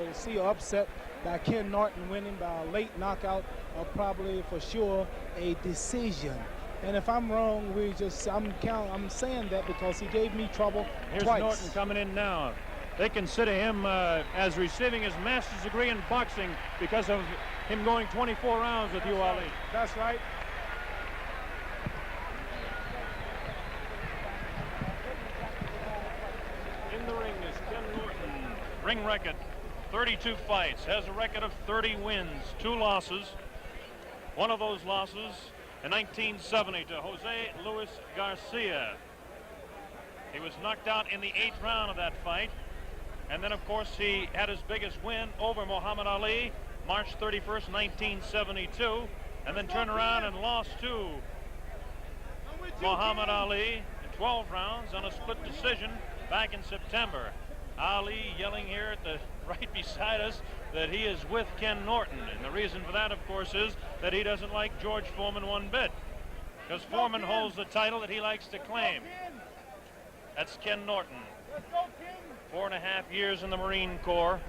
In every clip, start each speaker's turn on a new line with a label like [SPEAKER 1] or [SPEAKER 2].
[SPEAKER 1] We'll see an upset by Ken Norton winning by a late knockout or probably for sure a decision. And if I'm wrong, I'm saying that because he gave me trouble
[SPEAKER 2] Here's
[SPEAKER 1] twice.
[SPEAKER 2] Norton coming in now. They consider him as receiving his master's degree in boxing because of him going 24 rounds with you, Ali.
[SPEAKER 1] That's right.
[SPEAKER 2] In the ring is Ken Norton. Ring record, 32 fights. Has a record of 30 wins, 2 losses. One of those losses in 1970 to Jose Luis Garcia. He was knocked out in the 8th round of that fight. And then, of course, he had his biggest win over Muhammad Ali, March 31st, 1972, and then turned around and lost to Muhammad Ali in 12 rounds on a split decision back in September. Ali yelling here at the right beside us that he is with Ken Norton. And the reason for that, of course, is that he doesn't like George Foreman one bit, because Foreman holds the title that he likes to claim. That's Ken Norton. 4.5 years in the Marine Corps,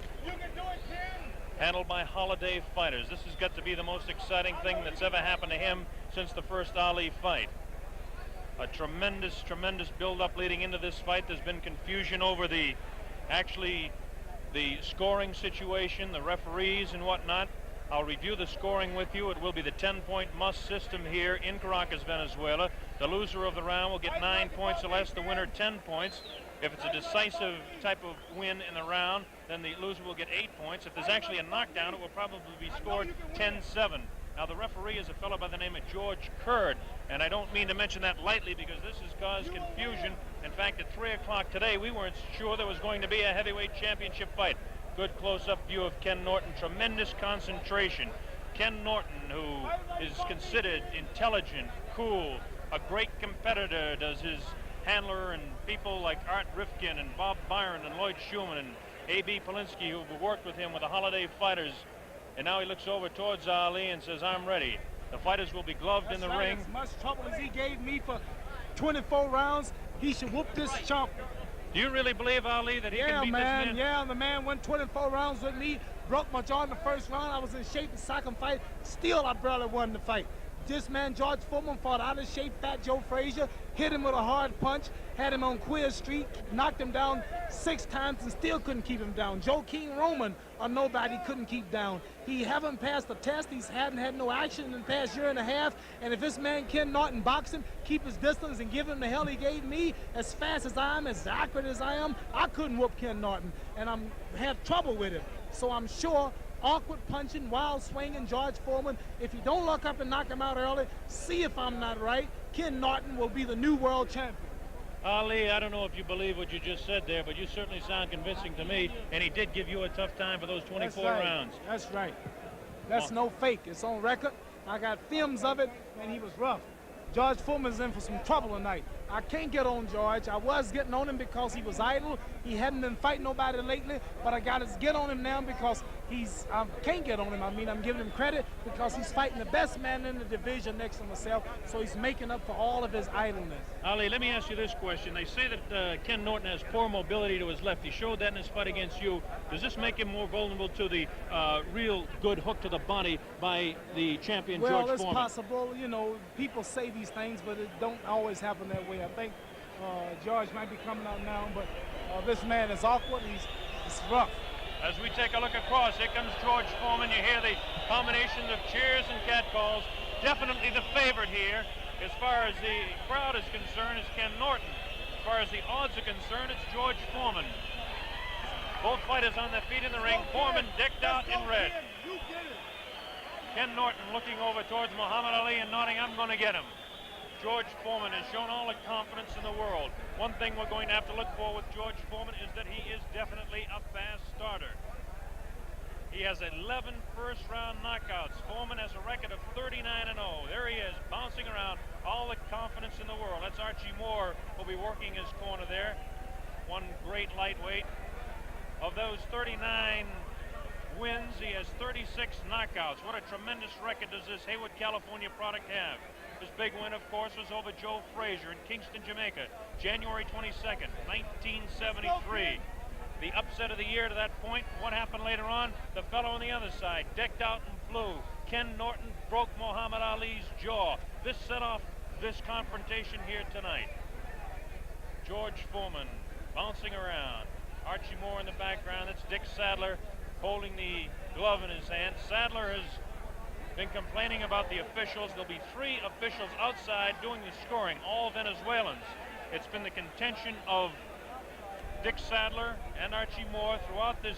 [SPEAKER 2] handled by holiday fighters. This has got to be the most exciting thing that's ever happened to him since the first Ali fight. A tremendous, tremendous build-up leading into this fight. There's been confusion over the scoring situation, the referees and whatnot. I'll review the scoring with you. It will be the 10-point must system here in Caracas, Venezuela. The loser of the round will get 9 points or less, the winner 10 points. If it's a decisive type of win in the round, then the loser will get 8 points. If there's actually a knockdown, it will probably be scored 10-7. Now, the referee is a fellow by the name of George Kurd, and I don't mean to mention that lightly because this has caused confusion. In fact, at 3 o'clock today, we weren't sure there was going to be a heavyweight championship fight. Good close-up view of Ken Norton, tremendous concentration. Ken Norton, who is considered intelligent, cool, a great competitor, does his handler and people like Art Rifkin and Bob Byron and Lloyd Schumann and A.B. Polinsky, who've worked with him with the holiday fighters. And now he looks over towards Ali and says, I'm ready. The fighters will be gloved in the ring.
[SPEAKER 1] As much trouble as he gave me for 24 rounds, he should whoop this chump.
[SPEAKER 2] Do you really believe, Ali, that he can beat this man?
[SPEAKER 1] Yeah, the man went 24 rounds with me, broke my jaw in the first round. I was in shape in the second fight. Still, I barely won the fight. This man, George Foreman, fought out of shape, Fat Joe Frazier, hit him with a hard punch, had him on Queer Street, knocked him down 6 times and still couldn't keep him down. Joe King Roman, or nobody, couldn't keep down. He haven't passed the test. He hadn't had no action in the past year and a half. And if this man, Ken Norton, boxing, keep his distance and give him the hell he gave me, as fast as I am, as accurate as I am, I couldn't whoop Ken Norton. And I'm have trouble with him. So I'm sure awkward punching, wild swinging, George Foreman. If you don't look up and knock him out early, see if I'm not right, Ken Norton will be the new world champion.
[SPEAKER 2] Ali, I don't know if you believe what you just said there, but you certainly sound convincing to me, and he did give you a tough time for those 24 rounds.
[SPEAKER 1] That's right. That's no fake. It's on record. I got films of it, and he was rough. George Foreman's in for some trouble tonight. I can't get on George. I was getting on him because he was idle. He hadn't been fighting nobody lately, but I got to get on him now because I can't get on him. I mean, I'm giving him credit because he's fighting the best man in the division next to myself, so he's making up for all of his idleness.
[SPEAKER 2] Ali, let me ask you this question. They say that Ken Norton has poor mobility to his left. He showed that in his fight against you. Does this make him more vulnerable to the real good hook to the body by the champion George Foreman?
[SPEAKER 1] Well, it's possible. You know, people say these things, but it don't always happen that way. I think George might be coming out now, but this man is awkward. He's rough.
[SPEAKER 2] As we take a look across, here comes George Foreman. You hear the combinations of cheers and catcalls. Definitely the favorite here. As far as the crowd is concerned, is Ken Norton. As far as the odds are concerned, it's George Foreman. Both fighters on their feet in the ring. Foreman decked out in red. Ken Norton looking over towards Muhammad Ali and nodding, I'm going to get him. George Foreman has shown all the confidence in the world. One thing we're going to have to look for with George Foreman is that he is definitely a fast starter. He has 11 first-round knockouts. Foreman has a record of 39-0. There he is, bouncing around, all the confidence in the world. That's Archie Moore will be working his corner there. One great lightweight. Of those 39 wins, he has 36 knockouts. What a tremendous record does this Haywood, California product have. His big win, of course, was over Joe Frazier in Kingston, Jamaica, January 22nd, 1973. the upset of the year to that point. What happened later on? The fellow on the other side, decked out in blue, Ken Norton, broke Muhammad Ali's jaw. This set off this confrontation here tonight. George Foreman bouncing around. Archie Moore in the background. That's Dick Sadler holding the glove in his hand. Sadler has been complaining about the officials. There'll be 3 officials outside doing the scoring, all Venezuelans. It's been the contention of Dick Sadler and Archie Moore throughout this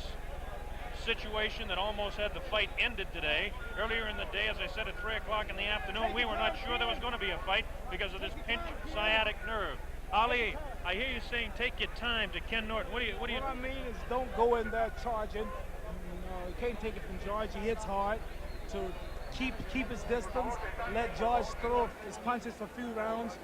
[SPEAKER 2] situation that almost had the fight ended today. Earlier in the day, as I said, at 3 o'clock in the afternoon, we were not sure there was going to be a fight because of this pinched sciatic nerve. Ali, I hear you saying take your time to Ken Norton. What
[SPEAKER 1] I mean is don't go in there charging. You can't take it from George. He hits hard. To keep his distance, let George throw his punches for a few rounds,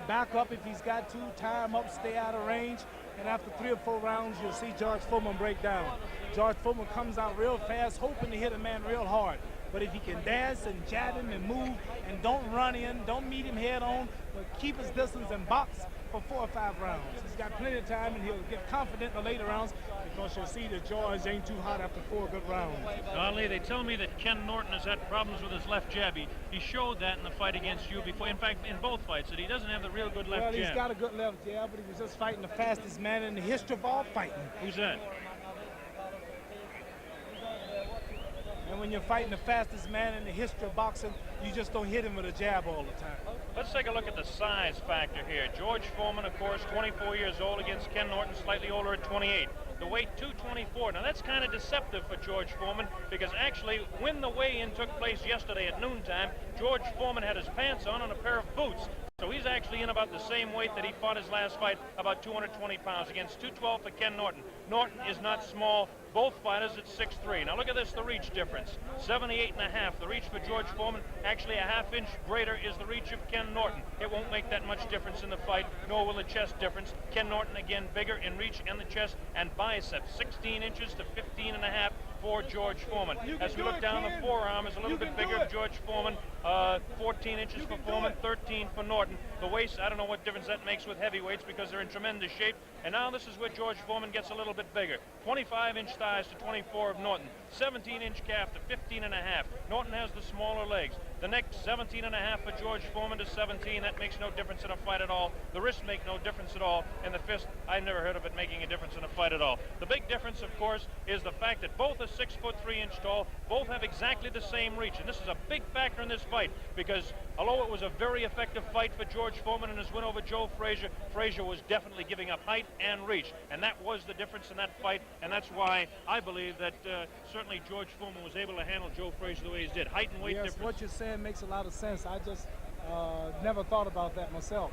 [SPEAKER 1] back up if he's got to, tie him up, stay out of range, and after 3 or 4 rounds, you'll see George Foreman break down. George Foreman comes out real fast, hoping to hit a man real hard. But if he can dance and jab him and move and don't run in, don't meet him head on, but keep his distance and box for 4 or 5 rounds. He's got plenty of time and he'll get confident in the later rounds because you'll see that George ain't too hot after 4 good rounds.
[SPEAKER 2] Ali, they tell me that Ken Norton has had problems with his left jab. He showed that in the fight against you before. In fact, in both fights, that he doesn't have the real good left jab.
[SPEAKER 1] Well, he's got a good left jab, but he was just fighting the fastest man in the history of all fighting.
[SPEAKER 2] Who's that?
[SPEAKER 1] And when you're fighting the fastest man in the history of boxing, you just don't hit him with a jab all the time.
[SPEAKER 2] Let's take a look at the size factor here. George Foreman, of course, 24 years old against Ken Norton, slightly older at 28. The weight 224. Now that's kind of deceptive for George Foreman because actually when the weigh-in took place yesterday at noontime, George Foreman had his pants on and a pair of boots. So he's actually in about the same weight that he fought his last fight, about 220 pounds against 212 for Ken Norton. Norton is not small. Both fighters at 6'3". Now look at this, the reach difference. 78.5. The reach for George Foreman, actually a half-inch greater is the reach of Ken Norton. It won't make that much difference in the fight, nor will the chest difference. Ken Norton, again, bigger in reach and the chest and biceps, 16 inches to 15.5 for George Foreman. As we look down, the forearm is a little bit bigger of George Foreman, 14 inches for Foreman, 13 for Norton. The waist, I don't know what difference that makes with heavyweights because they're in tremendous shape. And now this is where George Foreman gets a little bit bigger. 25-inch thighs to 24 of Norton. 17-inch calf to 15.5. Norton has the smaller legs. The neck, 17.5 for George Foreman to 17. That makes no difference in a fight at all. The wrists make no difference at all. And the fist, I've never heard of it making a difference in a fight at all. The big difference, of course, is the fact that both are 6'3" tall. Both have exactly the same reach. And this is a big factor in this fight because although it was a very effective fight for George Foreman in his win over Joe Frazier, Frazier was definitely giving up height and reach. And that was the difference in that fight. And that's why I believe that certainly George Foreman was able to handle Joe Frazier the way he did. Height and weight difference.
[SPEAKER 1] What you're saying makes a lot of sense. I just never thought about that myself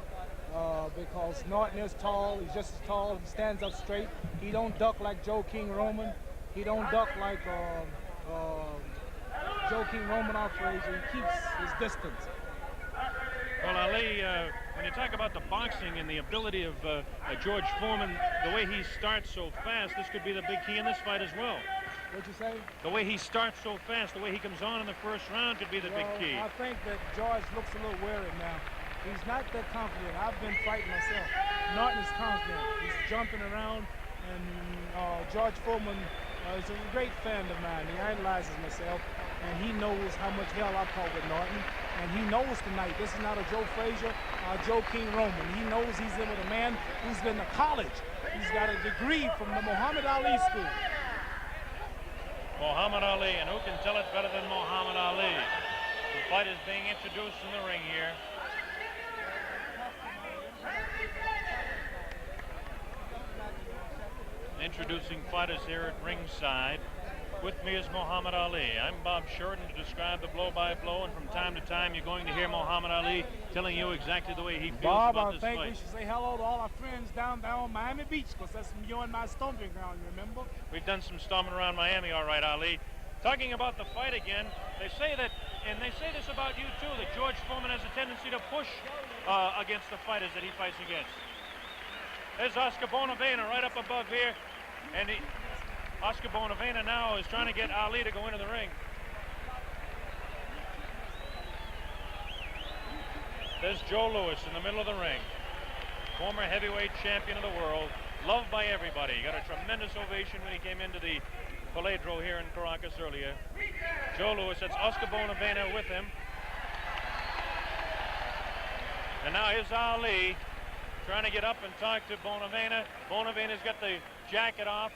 [SPEAKER 1] because Norton is tall. He's just as tall. He stands up straight. He don't duck like Joe King Roman. He don't duck like Joe King Roman or Frazier. He keeps his distance.
[SPEAKER 2] Well, Ali, when you talk about the boxing and the ability of George Foreman, the way he starts so fast, this could be the big key in this fight as well.
[SPEAKER 1] What'd you say?
[SPEAKER 2] The way he starts so fast, the way he comes on in the first round could be the big key.
[SPEAKER 1] I think that George looks a little wary now. He's not that confident. I've been fighting myself. Norton is confident. He's jumping around, and George Foreman is a great fan of mine. He idolizes myself, and he knows how much hell I caught with Norton. And he knows tonight this is not a Joe Frazier or Joe King Roman. He knows he's in with a man who's been to college. He's got a degree from the Muhammad Ali school.
[SPEAKER 2] Muhammad Ali, and who can tell it better than Muhammad Ali? The fight is being introduced in the ring here. Introducing fighters here at ringside. With me is Muhammad Ali. I'm Bob Sheridan to describe the blow-by-blow, and from time to time you're going to hear Muhammad Ali telling you exactly the way he feels about this fight.
[SPEAKER 1] Bob, I think we should say hello to all our friends down there on Miami Beach, because that's you and my stomping ground, you remember?
[SPEAKER 2] We've done some stomping around Miami, all right, Ali. Talking about the fight again, they say that, and they say this about you too, that George Foreman has a tendency to push against the fighters that he fights against. There's Oscar Bonavena right up above here, and Oscar Bonavena now is trying to get Ali to go into the ring. There's Joe Louis in the middle of the ring. Former heavyweight champion of the world. loved by everybody. He got a tremendous ovation when he came into the Poliedro here in Caracas earlier. Joe Louis, that's Oscar Bonavena with him. And now here's Ali trying to get up and talk to Bonavena. Bonavena's got the jacket off.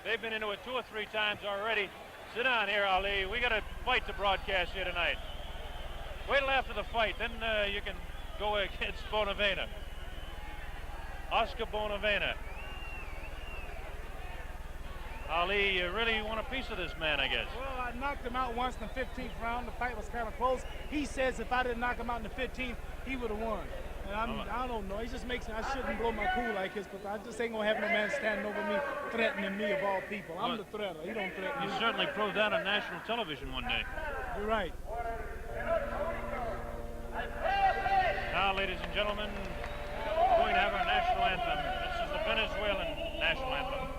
[SPEAKER 2] They've been into it 2 or 3 times already. Sit down here, Ali. We got a fight to broadcast here tonight. Wait till after the fight, then you can go against Bonavena. Oscar Bonavena. Ali, you really want a piece of this man, I guess.
[SPEAKER 1] Well, I knocked him out once in the 15th round. The fight was kind of close. He says if I didn't knock him out in the 15th, he would have won. And I don't know. He just makes I shouldn't blow my cool like this, but I just ain't gonna have no man standing over me threatening me of all people. I'm the threater. He don't threaten me.
[SPEAKER 2] You certainly proved that on national television one day.
[SPEAKER 1] You're right.
[SPEAKER 2] Now, ladies and gentlemen, we're going to have our national anthem. This is the Venezuelan national anthem.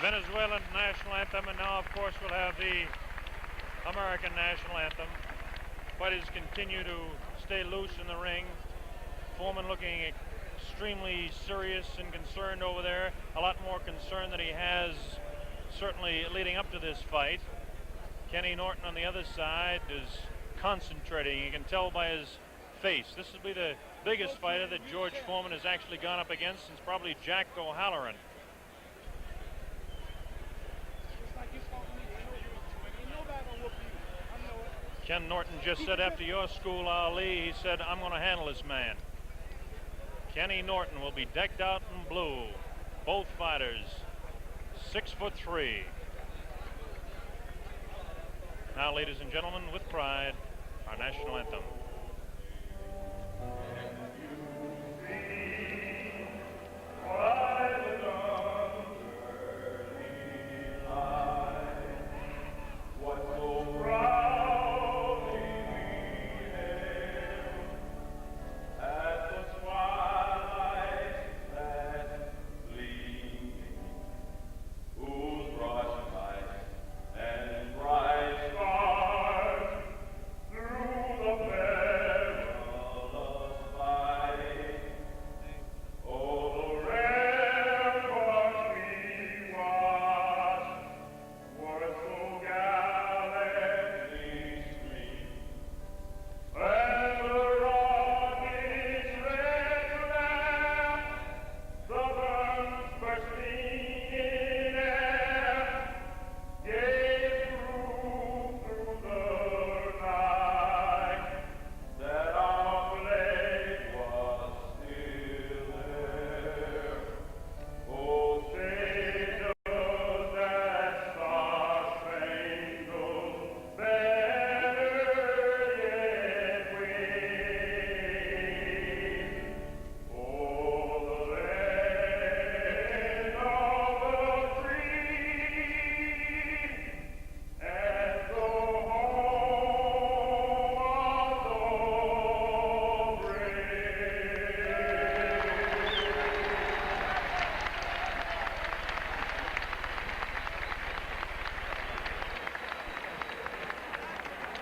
[SPEAKER 2] Venezuelan national anthem, and now, of course, we'll have the American national anthem. Fighters continue to stay loose in the ring. Foreman looking extremely serious and concerned over there. A lot more concern than he has certainly leading up to this fight. Kenny Norton on the other side is concentrating. You can tell by his face. This will be the biggest fighter that George Foreman has actually gone up against since probably Jack O'Halloran. Ken Norton just said after your school, Ali, he said, I'm going to handle this man. Kenny Norton will be decked out in blue. Both fighters, 6'3". Now, ladies and gentlemen, with pride, our national anthem.
[SPEAKER 3] Through the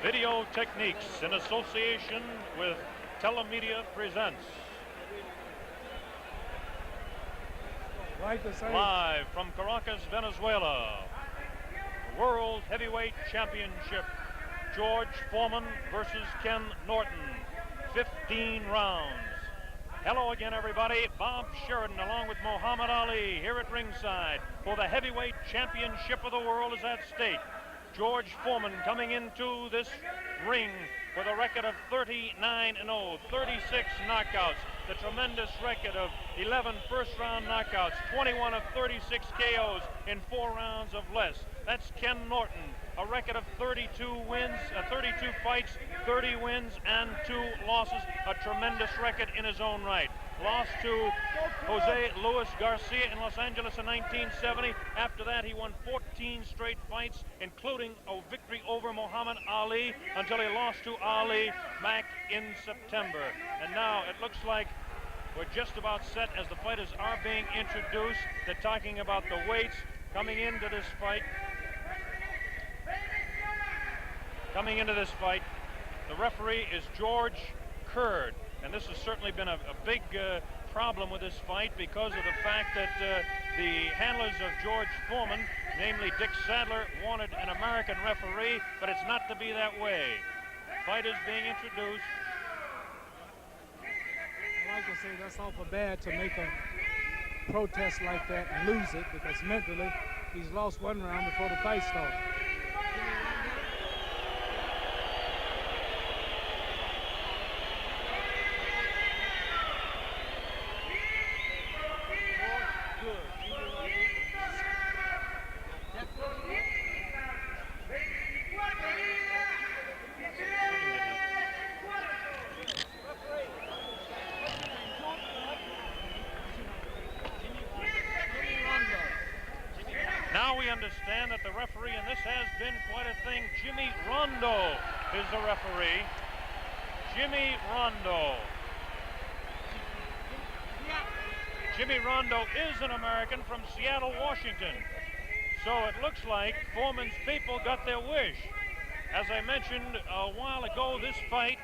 [SPEAKER 2] Video Techniques in association with Telemedia presents live from Caracas, Venezuela, World Heavyweight Championship, George Foreman versus Ken Norton, 15 rounds. Hello again, everybody. Bob Sheridan along with Muhammad Ali here at ringside for the heavyweight championship of the world is at stake. George Foreman coming into this ring with a record of 39-0, 36 knockouts, the tremendous record of 11 first-round knockouts, 21 of 36 KOs in 4 rounds of less. That's Ken Norton, a record of 32 wins, 32 fights, 30 wins, and 2 losses, a tremendous record in his own right. Lost to Jose Luis Garcia in Los Angeles in 1970. After that, he won 14 straight fights, including a victory over Muhammad Ali, until he lost to Ali back in September. And now it looks like we're just about set as the fighters are being introduced. They're talking about the weights coming into this fight. Coming into this fight, the referee is George Curd. And this has certainly been a big problem with this fight because of the fact that the handlers of George Foreman, namely Dick Sadler, wanted an American referee, but it's not to be that way. Fight is being introduced.
[SPEAKER 1] I like to say that's awful bad to make a protest like that and lose it, because mentally he's lost 1 round before the fight started.
[SPEAKER 2] Now we understand that the referee, and this has been quite a thing, Jimmy Rondeau is the referee. Jimmy Rondeau. Jimmy Rondeau is an American from Seattle, Washington. So it looks like Foreman's people got their wish. As I mentioned a while ago, this fight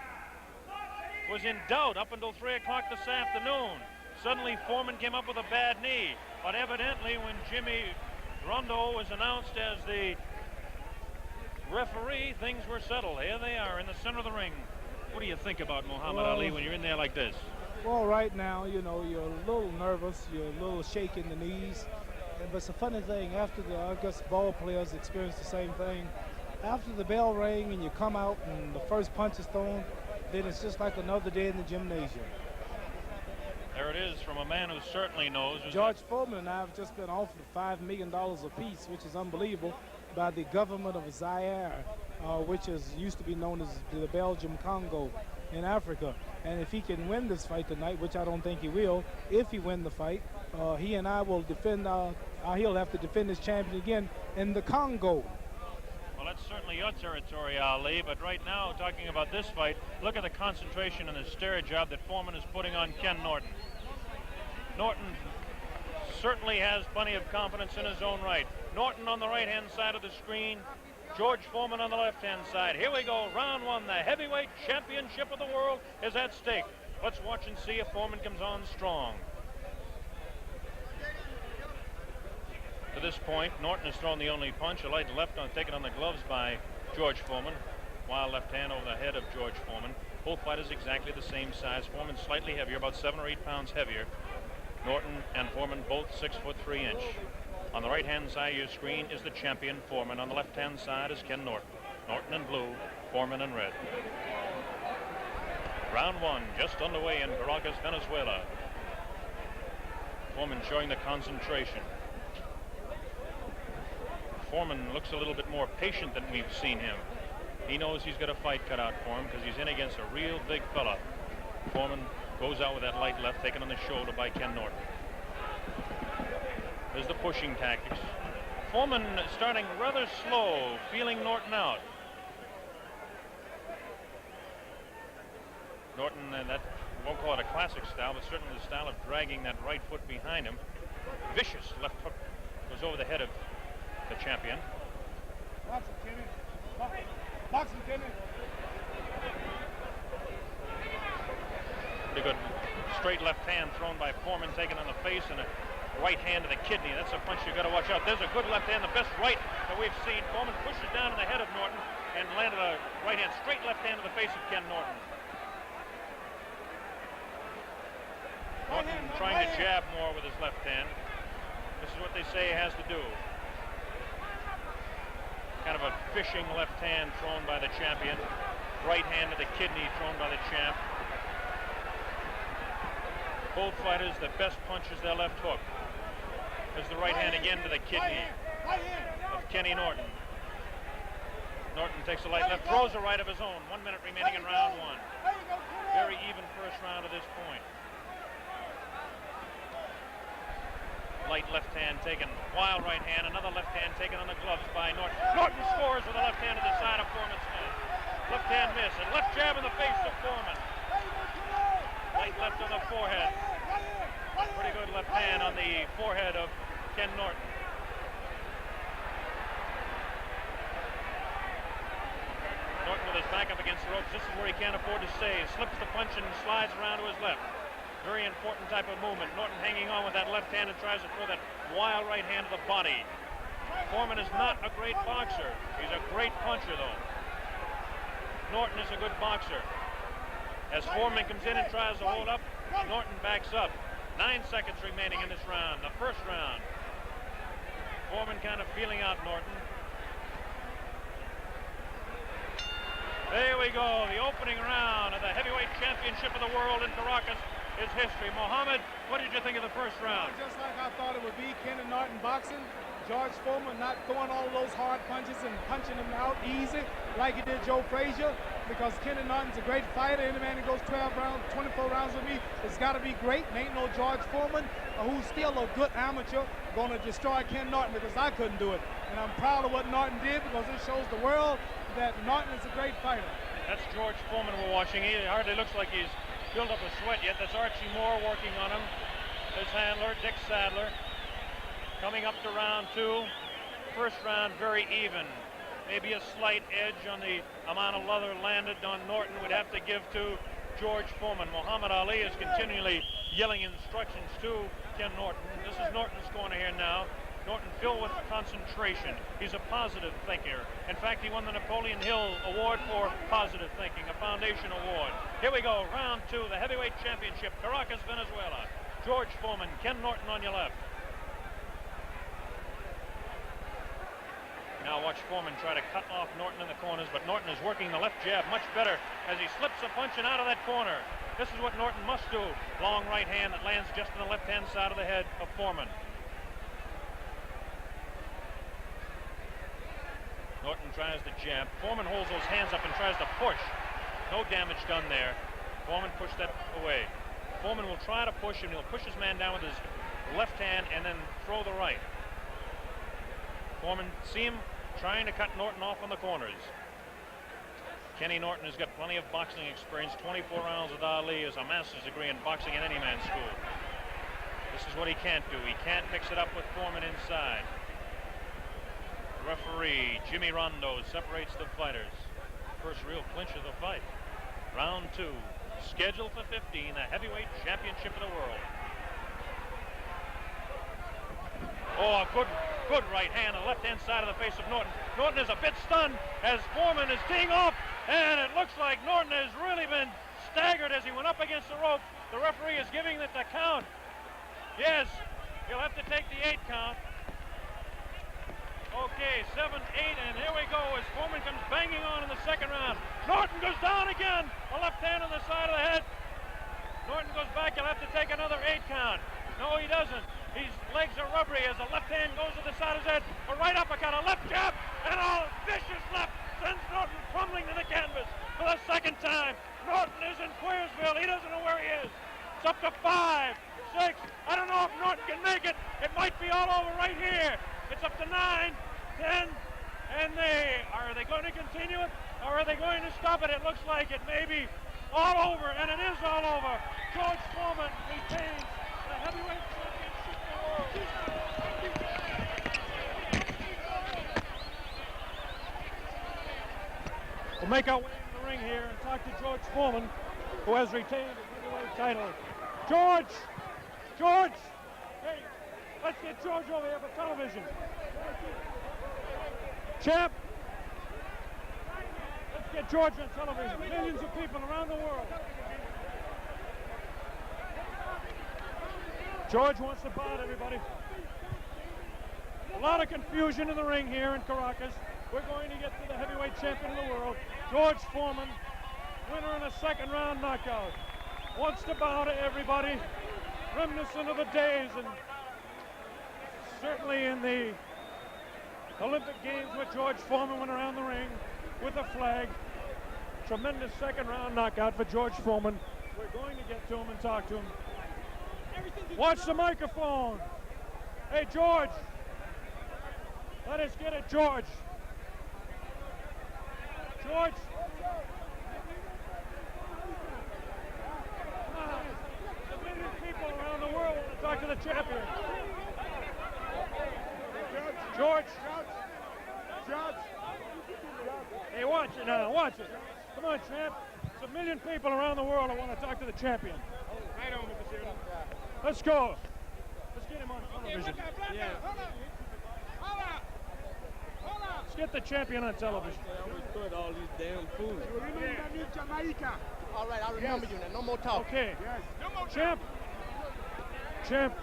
[SPEAKER 2] was in doubt up until 3 o'clock this afternoon. Suddenly Foreman came up with a bad knee, but evidently when Jimmy Rondeau was announced as the referee, things were settled. Here they are in the center of the ring. What do you think about Muhammad Ali when you're in there like this?
[SPEAKER 1] Well, right now, you know, you're a little nervous, you're a little shaky in the knees. But it's a funny thing, after I guess ball players experience the same thing. After the bell rang and you come out and the first punch is thrown, then it's just like another day in the gymnasium.
[SPEAKER 2] There it is from a man who certainly knows.
[SPEAKER 1] George Foreman and I have just been offered $5 million apiece, which is unbelievable, by the government of Zaire, which used to be known as the Belgium Congo in Africa. And if he can win this fight tonight, which I don't think he will, if he win the fight, he and I will defend, he'll have to defend his champion again in the Congo.
[SPEAKER 2] Well, that's certainly your territory, Ali, but right now, talking about this fight, look at the concentration and the stare job that Foreman is putting on Ken Norton. Norton certainly has plenty of confidence in his own right. Norton on the right-hand side of the screen, George Foreman on the left-hand side. Here we go, round 1. The heavyweight championship of the world is at stake. Let's watch and see if Foreman comes on strong. To this point, Norton has thrown the only punch, a light left on taken on the gloves by George Foreman. Wild left hand over the head of George Foreman. Both fighters exactly the same size. Foreman slightly heavier, about 7 or 8 pounds heavier. Norton and Foreman both 6'3". On the right-hand side of your screen is the champion, Foreman. On the left-hand side is Ken Norton. Norton in blue, Foreman in red. Round 1 just underway in Caracas, Venezuela. Foreman showing the concentration. Foreman looks a little bit more patient than we've seen him. He knows he's got a fight cut out for him because he's in against a real big fella. Foreman goes out with that light left taken on the shoulder by Ken Norton. There's the pushing tactics. Foreman starting rather slow, feeling Norton out. Norton, that won't call it a classic style, but certainly the style of dragging that right foot behind him. Vicious left hook goes over the head of the champion.
[SPEAKER 1] Box him, Kenny. Box him, Kenny.
[SPEAKER 2] Pretty good straight left hand thrown by Foreman, taken on the face, and a right hand to the kidney. That's a punch you got to watch out. There's a good left hand, the best right that we've seen. Foreman pushes down in the head of Norton and landed a right hand, straight left hand to the face of Ken Norton. Norton trying to jab more with his left hand. This is what they say he has to do. Kind of a fishing left hand thrown by the champion. Right hand to the kidney thrown by the champ. Both fighters, the best punch is their left hook. There's the right hand again to the kidney of Kenny Norton. Norton takes a light left, throws a right of his own. 1 minute remaining in round one. Very even first round at this point. Light left hand taken, wild right hand, another left hand taken on the gloves by Norton. Norton scores with a left hand to the side of Foreman's head. Left hand miss, and left jab in the face of Foreman. Light left on the forehead. Pretty good left hand on the forehead of Ken Norton. Norton with his back up against the ropes. This is where he can't afford to stay. He slips the punch and slides around to his left. Very important type of movement. Norton hanging on with that left hand and tries to throw that wild right hand to the body. Foreman is not a great boxer. He's a great puncher, though. Norton is a good boxer. As Foreman comes in and tries to hold up, Norton backs up. 9 seconds remaining in this round, the first round. Foreman kind of feeling out Norton. There we go, the opening round of the heavyweight championship of the world in Caracas is history. Mohammed, what did you think of the first round?
[SPEAKER 1] Just like I thought it would be. Ken Norton boxing. George Foreman not throwing all those hard punches and punching them out easy like he did Joe Frazier, because Ken Norton's a great fighter. Any man who goes 12 rounds, 24 rounds with me, it's got to be great. And ain't no George Foreman, who's still a good amateur, going to destroy Ken Norton, because I couldn't do it. And I'm proud of what Norton did, because it shows the world that Norton is a great fighter.
[SPEAKER 2] That's George Foreman we're watching. He hardly looks like he's built up a sweat yet. That's Archie Moore working on him. His handler, Dick Sadler. Coming up to round two. First round very even. Maybe a slight edge on the amount of leather landed on Norton would have to give to George Foreman. Muhammad Ali is continually yelling instructions to Ken Norton. This is Norton's corner here now. Norton filled with concentration. He's a positive thinker. In fact, he won the Napoleon Hill Award for positive thinking, a foundation award. Here we go, round two, the heavyweight championship, Caracas, Venezuela. George Foreman, Ken Norton on your left. Now watch Foreman try to cut off Norton in the corners, but Norton is working the left jab much better as he slips a punch and out of that corner. This is what Norton must do. Long right hand that lands just on the left-hand side of the head of Foreman. Norton tries to jab. Foreman holds those hands up and tries to push. No damage done there. Foreman pushed that away. Foreman will try to push him. He'll push his man down with his left hand and then throw the right. Foreman, see him trying to cut Norton off on the corners. Kenny Norton has got plenty of boxing experience. 24 rounds with Ali, is a master's degree in boxing at any man's school. This is what he can't do. He can't mix it up with Foreman inside. Referee Jimmy Rondeau separates the fighters. First real clinch of the fight. Round two, scheduled for 15, the heavyweight championship of the world. Oh, a good right hand on the left-hand side of the face of Norton. Norton is a bit stunned as Foreman is teeing off, and it looks like Norton has really been staggered as he went up against the rope. The referee is giving it the count. Yes, he'll have to take the 8 count. Okay, 7, 8, and here we go as Foreman comes banging on in the second round. Norton goes down again. A left hand on the side of the head. Norton goes back. He'll have to take another 8 count. No, he doesn't. His legs are rubbery as the left hand goes to the side of his head. A right uppercut, a left jab, and a vicious left sends Norton crumbling to the canvas for the second time. Norton is in Queersville. He doesn't know where he is. It's up to 5, 6. I don't know if Norton can make it. It might be all over right here. It's up to 9, 10, and are they going to continue it, or are they going to stop it? It looks like it may be all over, and it is all over. George Foreman retains the heavyweight championship of the world. We'll make our way in the ring here and talk to George Foreman, who has retained his heavyweight
[SPEAKER 3] title. George! George! Hey, let's get George over here for television. Champ! Let's get George on television. Millions of people around the world. George wants to bout everybody. A lot of confusion in the ring here in Caracas. We're going to get to the heavyweight champion of the world, George Foreman, winner in a second round knockout. Wants to bow to everybody, reminiscent of the days, and certainly in the Olympic Games where George Foreman went around the ring with a flag. Tremendous second round knockout for George Foreman. We're going to get to him and talk to him. Watch the microphone. Hey, George. Let us get it, George. George. Come on. A million people around the world want to talk to the champion. George. George. Hey, watch it now. Watch it. Come on, champ. There's a million people around the world that want to talk to the champion. Right on, Mr. Sheridan. Let's go. Let's get him on television. Yeah. Let's get the champion on television.
[SPEAKER 4] All these damn fools.
[SPEAKER 1] You remember me, Jamaica?
[SPEAKER 4] All right, I remember you now. No more talk.
[SPEAKER 3] Okay.
[SPEAKER 1] Yes. No more
[SPEAKER 3] Champ. Champ.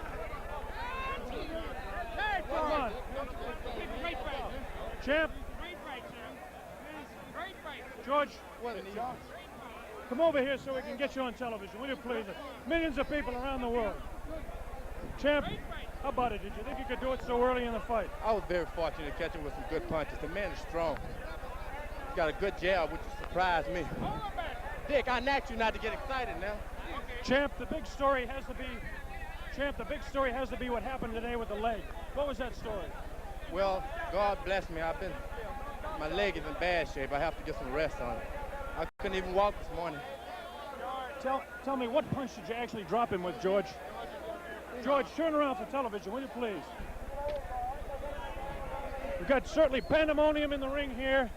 [SPEAKER 1] Hey,
[SPEAKER 3] Come on.
[SPEAKER 1] Great fight.
[SPEAKER 3] Champ.
[SPEAKER 1] Great fight, Jim. Great fight.
[SPEAKER 3] George,
[SPEAKER 4] What in the
[SPEAKER 3] come over here so we can get you on television. Will you please? Millions of people around the world. Champ, how about it? Did you think you could do it so early in the fight?
[SPEAKER 4] I was very fortunate to catch him with some good punches. The man is strong. He's got a good jab, which surprised me. Dick, I asked you not to get excited now.
[SPEAKER 3] Champ, the big story has to be what happened today with the leg. What was that story?
[SPEAKER 4] Well, God bless me. My leg is in bad shape. I have to get some rest on it. I couldn't even walk this morning.
[SPEAKER 3] Tell me, what punch did you actually drop him with, George? George, turn around for television, will you please? We've got certainly pandemonium in the ring here.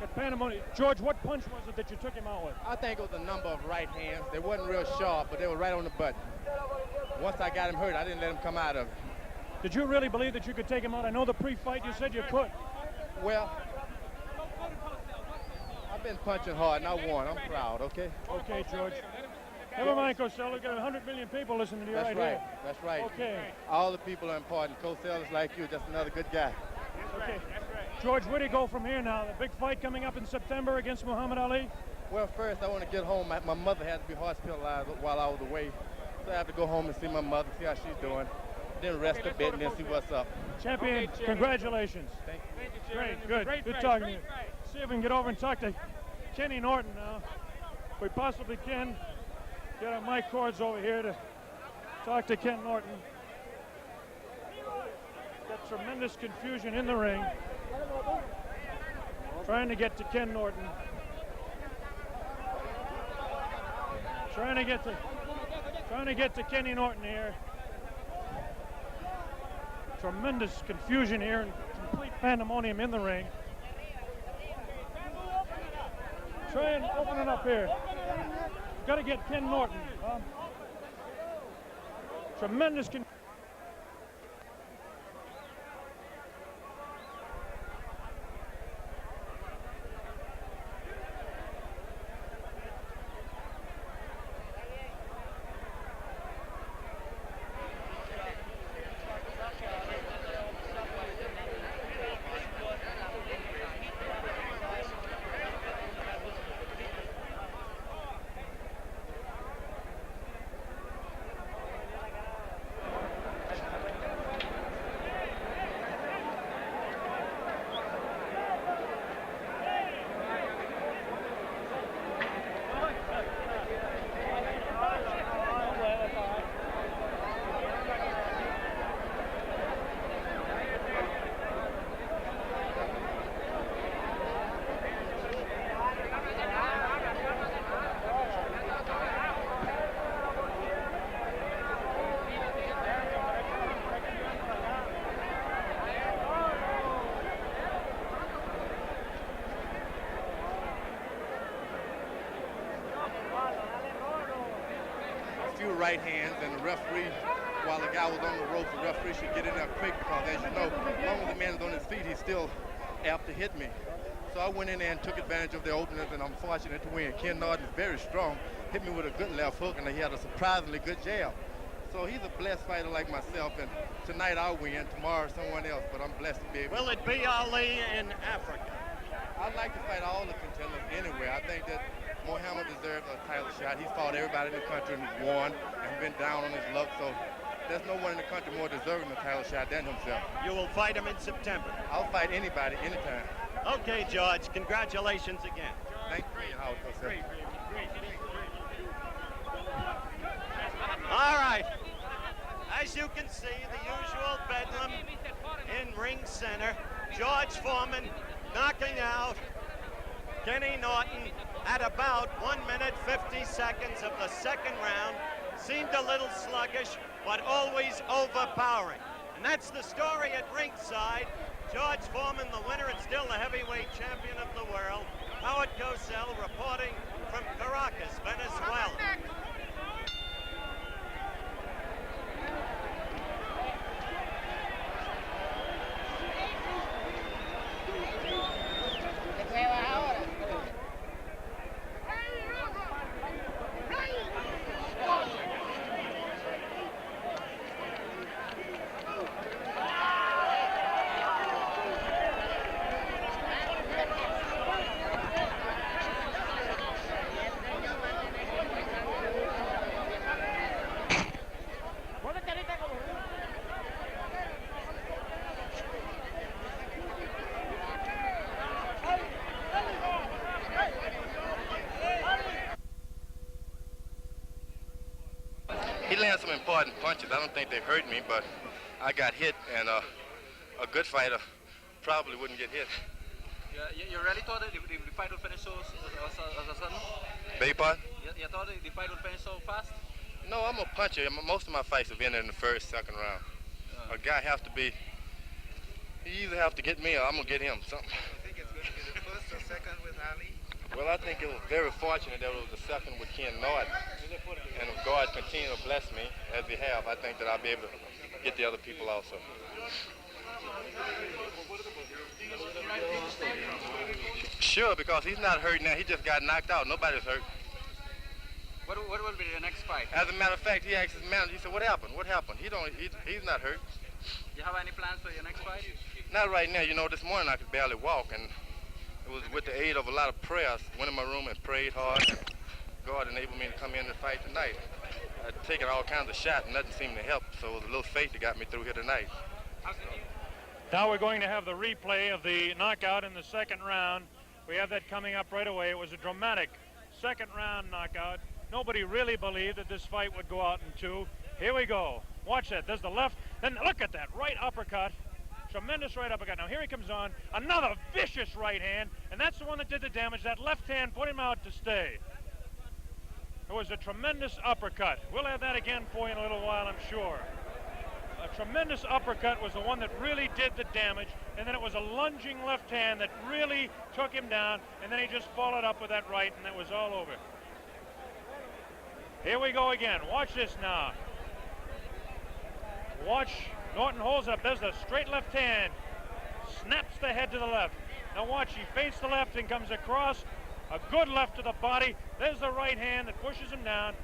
[SPEAKER 3] Got pandemonium. George, what punch was it that you took him out with?
[SPEAKER 4] I think it was a number of right hands. They wasn't real sharp, but they were right on the button. Once I got him hurt, I didn't let him come out of it.
[SPEAKER 3] Did you really believe that you could take him out? I know the pre-fight you said you could.
[SPEAKER 4] Well, I've been punching hard and I won. I'm proud, okay?
[SPEAKER 3] Okay, George. Never mind, Cosell. We've got 100 million people listening to you right here.
[SPEAKER 4] That's right.
[SPEAKER 3] Okay.
[SPEAKER 4] All the people are important. Cosell is like you, just another good guy.
[SPEAKER 3] Okay. George, where do you go from here now? The big fight coming up in September against Muhammad Ali?
[SPEAKER 4] Well, first I want to get home. My mother had to be hospitalized while I was away. So I have to go home and see my mother, see how she's doing. Then rest a bit and then see what's up.
[SPEAKER 3] Champion, congratulations.
[SPEAKER 4] Thank you.
[SPEAKER 3] Great, good talking to you. See if we can get over and talk to Kenny Norton now. If we possibly can, get our mic cords over here to talk to Ken Norton. Got tremendous confusion in the ring. Trying to get to Ken Norton. Trying to get to Kenny Norton here. Tremendous confusion here and complete pandemonium in the ring. Try and open it up here. Got to get Ken Norton. Tremendous confusion.
[SPEAKER 4] right hands, and the referee, while the guy was on the ropes, the referee should get in there quick because, as you know, as long as the man is on his feet, he's still apt to hit me. So I went in there and took advantage of the openings, and I'm fortunate to win. Ken Norton is very strong, hit me with a good left hook, and he had a surprisingly good jab. So he's a blessed fighter like myself, and tonight I'll win, tomorrow someone else, but I'm blessed to be able to.
[SPEAKER 5] Will it be Ali in Africa?
[SPEAKER 4] I'd like to fight all the contenders anyway. I think that Muhammad deserves a title shot. He's fought everybody in the country and he's won and been down on his luck, so there's no one in the country more deserving a title shot than himself.
[SPEAKER 5] You will fight him in September.
[SPEAKER 4] I'll fight anybody, anytime.
[SPEAKER 5] Okay, George, congratulations again.
[SPEAKER 4] Thank you, Howard.
[SPEAKER 5] All right. As you can see, the usual bedlam in ring center. George Foreman knocking out Kenny Norton at about 1 minute 50 seconds of the second round. Seemed a little sluggish, but always overpowering. And that's the story at ringside. George Foreman, the winner and still the heavyweight champion of the world. Howard Cosell reporting from Caracas, Venezuela.
[SPEAKER 4] He landed some important punches. I don't think they've hurt me, but I got hit, and a good fighter probably wouldn't get hit.
[SPEAKER 6] You really thought that the fight would finish so sudden?
[SPEAKER 4] Beg your pardon?
[SPEAKER 6] You thought the fight would finish so fast?
[SPEAKER 4] No, I'm a puncher. Most of my fights have ended in the first, second round. A guy has to be, he either have to get me or I'm going to get him, something.
[SPEAKER 7] You think it's going to be the first or second with Ali?
[SPEAKER 4] Well, I think it was very fortunate that it was the second with Ken Norton. And if God continue to bless me, as he have, I think that I'll be able to get the other people also. Sure, because he's not hurt now. He just got knocked out. Nobody's hurt.
[SPEAKER 6] What will be the next fight?
[SPEAKER 4] As a matter of fact, he asked his manager, he said, what happened? What happened? He's not hurt.
[SPEAKER 6] Do you have any plans for your next fight?
[SPEAKER 4] Not right now. You know, this morning I could barely walk, and it was with the aid of a lot of prayers. Went in my room and prayed hard. God enabled me to come in and fight tonight. I'd taken all kinds of shots and nothing seemed to help, so it was a little faith that got me through here tonight.
[SPEAKER 3] Now we're going to have the replay of the knockout in the second round. We have that coming up right away. It was a dramatic second round knockout. Nobody really believed that this fight would go out in two. Here we go. Watch that. There's the left. Then look at that right uppercut. Tremendous right uppercut. Now here he comes on. Another vicious right hand. And that's the one that did the damage. That left hand put him out to stay. It was a tremendous uppercut. We'll have that again for you in a little while, I'm sure. A tremendous uppercut was the one that really did the damage, and then it was a lunging left hand that really took him down, and then he just followed up with that right, and that was all over. Here we go again. Watch this now. Watch. Norton holds up. There's a straight left hand. Snaps the head to the left. Now watch. He feints the left and comes across. A good left to the body. There's the right hand that pushes him down.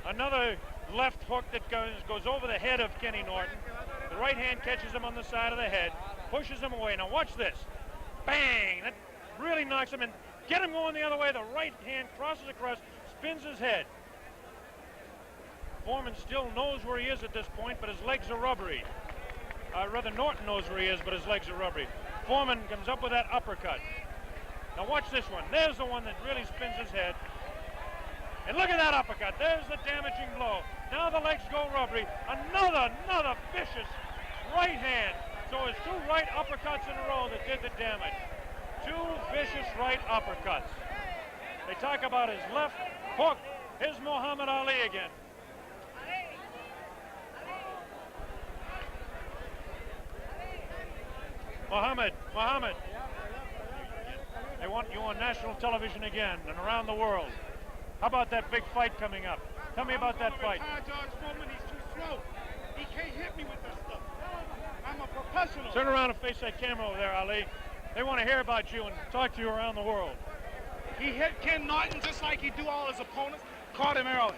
[SPEAKER 3] Another left hook that goes over the head of Kenny Norton. The right hand catches him on the side of the head, pushes him away. Now watch this. Bang! That really knocks him in. Get him going the other way. The right hand crosses across, spins his head. Foreman still knows where he is at this point, but his legs are rubbery. Rather, Norton knows where he is, but his legs are rubbery. Foreman comes up with that uppercut. Now watch this one. There's the one that really spins his head. And look at that uppercut. There's the damaging blow. Now the legs go rubbery. Another vicious right hand. So it's two right uppercuts in a row that did the damage. Two vicious right uppercuts. They talk about his left hook. Here's Muhammad Ali again. Muhammad. They want you on national television again and around the world. How about that big fight coming up? Tell me about that fight.
[SPEAKER 1] George Foreman, he's too slow. He can't hit me with this stuff. I'm a professional.
[SPEAKER 3] Turn around and face that camera over there, Ali. They want to hear about you and talk to you around the world.
[SPEAKER 1] He hit Ken Norton just like he do all his opponents. Caught him early.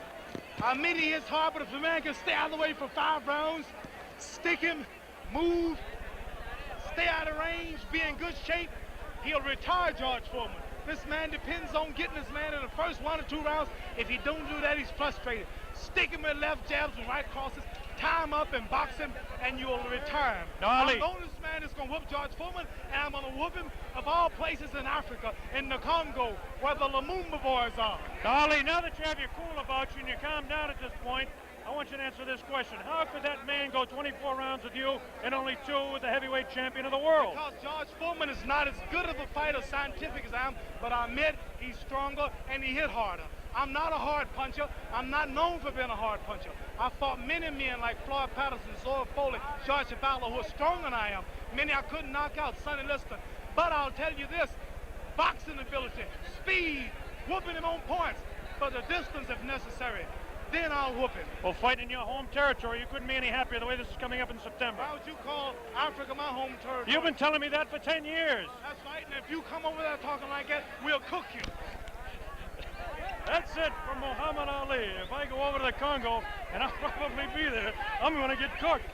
[SPEAKER 1] I mean, he hits hard, but if a man can stay out of the way for 5 rounds, stick him, move, stay out of range, be in good shape, he'll retire George Foreman. This man depends on getting this man in the first 1 or 2 rounds. If he don't do that, he's frustrated. Stick him with left jabs and right crosses, tie him up and box him, and you'll retire him. I'm the only man that's going to whoop George Foreman, and I'm going to whoop him of all places in Africa, in the Congo, where the Lumumba boys are.
[SPEAKER 3] Now, Ali, now that you have your cool about you and you calm down at this point, I want you to answer this question. How could that man go 24 rounds with you and only 2 with the heavyweight champion of the world?
[SPEAKER 1] Because George Foreman is not as good of a fighter, scientific as I am, but I admit he's stronger and he hit harder. I'm not a hard puncher. I'm not known for being a hard puncher. I fought many men like Floyd Patterson, Zoe Foley, George Chuvalo, who are stronger than I am. Many I couldn't knock out, Sonny Liston. But I'll tell you this, boxing ability, speed, whooping him on points, for the distance if necessary. Then I'll whoop him.
[SPEAKER 3] Well, fighting in your home territory, you couldn't be any happier the way this is coming up in September.
[SPEAKER 1] Why would you call Africa my home territory?
[SPEAKER 3] You've been telling me that for 10 years.
[SPEAKER 1] That's right, and if you come over there talking like that, we'll cook you.
[SPEAKER 3] That's it from Muhammad Ali. If I go over to the Congo, and I'll probably be there, I'm going to get cooked.